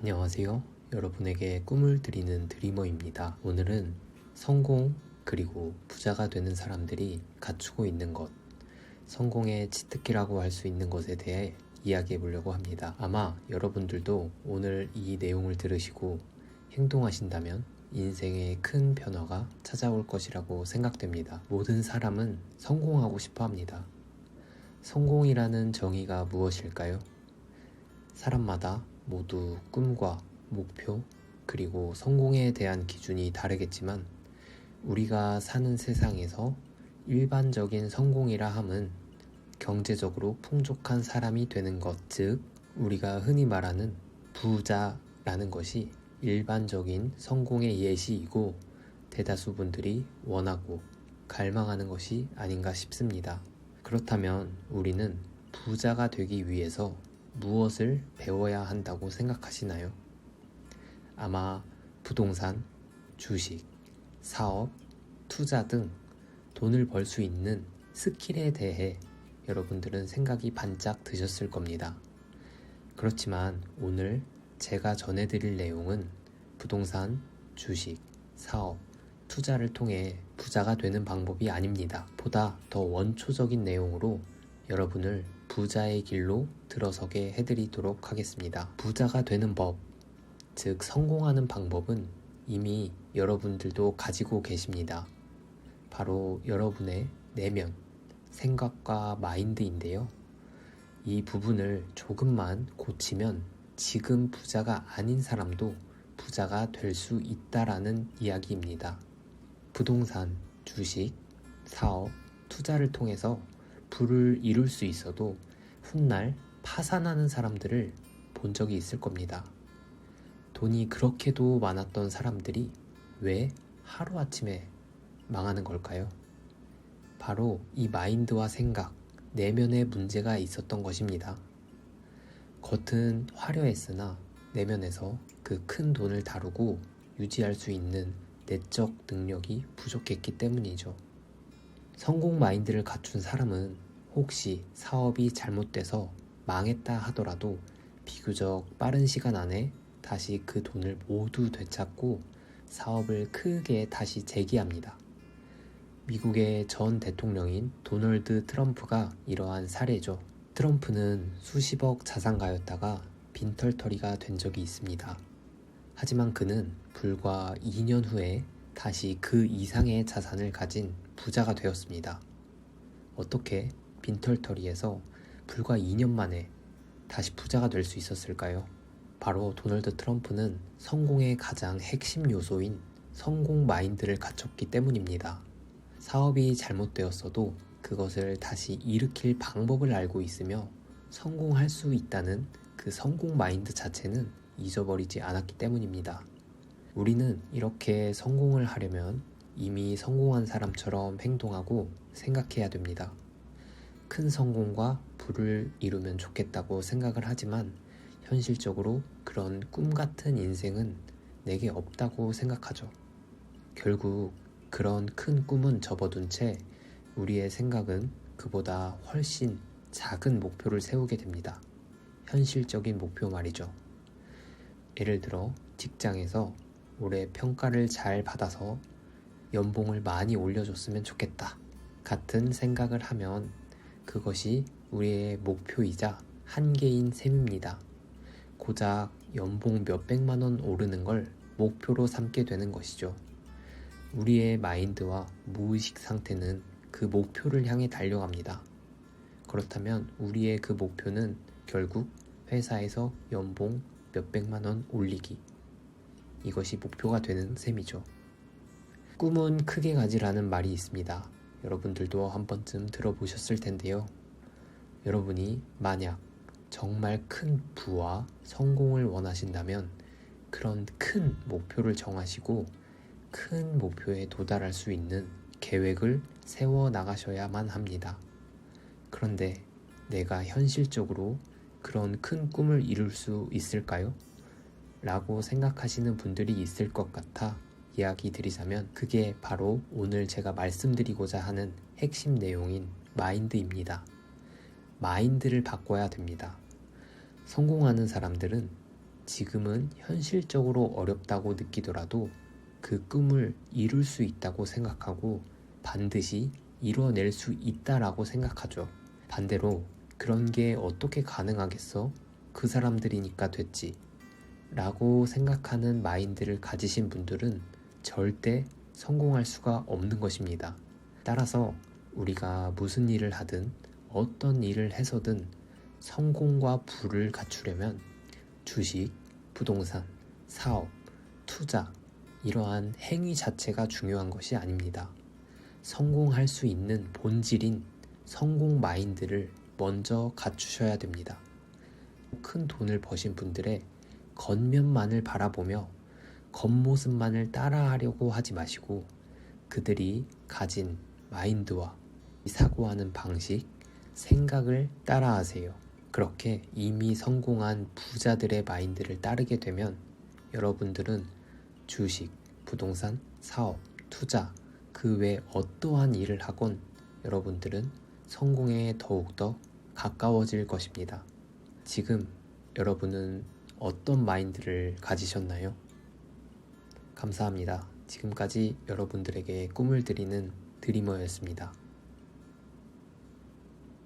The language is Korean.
안녕하세요. 여러분에게 꿈을 드리는 드리머입니다. 오늘은 성공 그리고 부자가 되는 사람들이 갖추고 있는 것, 성공의 치트키라고 할 수 있는 것에 대해 이야기해 보려고 합니다. 아마 여러분들도 오늘 이 내용을 들으시고 행동하신다면 인생에 큰 변화가 찾아올 것이라고 생각됩니다. 모든 사람은 성공하고 싶어 합니다. 성공이라는 정의가 무엇일까요? 사람마다 모두 꿈과 목표 그리고 성공에 대한 기준이 다르겠지만 우리가 사는 세상에서 일반적인 성공이라 함은 경제적으로 풍족한 사람이 되는 것, 즉 우리가 흔히 말하는 부자라는 것이 일반적인 성공의 예시이고 대다수 분들이 원하고 갈망하는 것이 아닌가 싶습니다. 그렇다면 우리는 부자가 되기 위해서 무엇을 배워야 한다고 생각하시나요? 아마 부동산, 주식, 사업, 투자 등 돈을 벌 수 있는 스킬에 대해 여러분들은 생각이 반짝 드셨을 겁니다. 그렇지만 오늘 제가 전해드릴 내용은 부동산, 주식, 사업, 투자를 통해 부자가 되는 방법이 아닙니다. 보다 더 원초적인 내용으로 여러분을 부자의 길로 들어서게 해드리도록 하겠습니다. 부자가 되는 법, 즉 성공하는 방법은 이미 여러분들도 가지고 계십니다. 바로 여러분의 내면, 생각과 마인드인데요. 이 부분을 조금만 고치면 지금 부자가 아닌 사람도 부자가 될 수 있다라는 이야기입니다. 부동산, 주식, 사업, 투자를 통해서 부를 이룰 수 있어도 훗날 파산하는 사람들을 본 적이 있을 겁니다. 돈이 그렇게도 많았던 사람들이 왜 하루아침에 망하는 걸까요? 바로 이 마인드와 생각, 내면에 문제가 있었던 것입니다. 겉은 화려했으나 내면에서 그 큰 돈을 다루고 유지할 수 있는 내적 능력이 부족했기 때문이죠. 성공 마인드를 갖춘 사람은 혹시 사업이 잘못돼서 망했다 하더라도 비교적 빠른 시간 안에 다시 그 돈을 모두 되찾고 사업을 크게 다시 재기합니다. 미국의 전 대통령인 도널드 트럼프가 이러한 사례죠. 트럼프는 수십억 자산가였다가 빈털터리가 된 적이 있습니다. 하지만 그는 불과 2년 후에 다시 그 이상의 자산을 가진 부자가 되었습니다. 어떻게 빈털터리에서 불과 2년 만에 다시 부자가 될 수 있었을까요? 바로 도널드 트럼프는 성공의 가장 핵심 요소인 성공 마인드를 갖췄기 때문입니다. 사업이 잘못되었어도 그것을 다시 일으킬 방법을 알고 있으며 성공할 수 있다는 그 성공 마인드 자체는 잊어버리지 않았기 때문입니다. 우리는 이렇게 성공을 하려면 이미 성공한 사람처럼 행동하고 생각해야 됩니다. 큰 성공과 부를 이루면 좋겠다고 생각을 하지만 현실적으로 그런 꿈 같은 인생은 내게 없다고 생각하죠. 결국 그런 큰 꿈은 접어둔 채 우리의 생각은 그보다 훨씬 작은 목표를 세우게 됩니다. 현실적인 목표 말이죠. 예를 들어 직장에서 올해 평가를 잘 받아서 연봉을 많이 올려줬으면 좋겠다 같은 생각을 하면 그것이 우리의 목표이자 한계인 셈입니다. 고작 연봉 몇백만 원 오르는 걸 목표로 삼게 되는 것이죠. 우리의 마인드와 무의식 상태는 그 목표를 향해 달려갑니다. 그렇다면 우리의 그 목표는 결국 회사에서 연봉 몇백만 원 올리기, 이것이 목표가 되는 셈이죠. 꿈은 크게 가지라는 말이 있습니다. 여러분들도 한 번쯤 들어보셨을 텐데요. 여러분이 만약 정말 큰 부와 성공을 원하신다면 그런 큰 목표를 정하시고 큰 목표에 도달할 수 있는 계획을 세워 나가셔야만 합니다. 그런데 내가 현실적으로 그런 큰 꿈을 이룰 수 있을까요? 라고 생각하시는 분들이 있을 것 같아 이야기 드리자면 그게 바로 오늘 제가 말씀드리고자 하는 핵심 내용인 마인드입니다. 마인드를 바꿔야 됩니다. 성공하는 사람들은 지금은 현실적으로 어렵다고 느끼더라도 그 꿈을 이룰 수 있다고 생각하고 반드시 이뤄낼 수 있다라고 생각하죠. 반대로 그런 게 어떻게 가능하겠어? 그 사람들이니까 됐지 라고 생각하는 마인드를 가지신 분들은 절대 성공할 수가 없는 것입니다. 따라서 우리가 무슨 일을 하든 어떤 일을 해서든 성공과 부를 갖추려면 주식, 부동산, 사업, 투자 이러한 행위 자체가 중요한 것이 아닙니다. 성공할 수 있는 본질인 성공 마인드를 먼저 갖추셔야 됩니다. 큰 돈을 버신 분들의 겉면만을 바라보며 겉모습만을 따라하려고 하지 마시고 그들이 가진 마인드와 사고하는 방식, 생각을 따라하세요. 그렇게 이미 성공한 부자들의 마인드를 따르게 되면 여러분들은 주식, 부동산, 사업, 투자 그 외 어떠한 일을 하건 여러분들은 성공에 더욱더 가까워질 것입니다. 지금 여러분은 어떤 마인드를 가지셨나요? 감사합니다. 지금까지 여러분들에게 꿈을 드리는 드리머였습니다.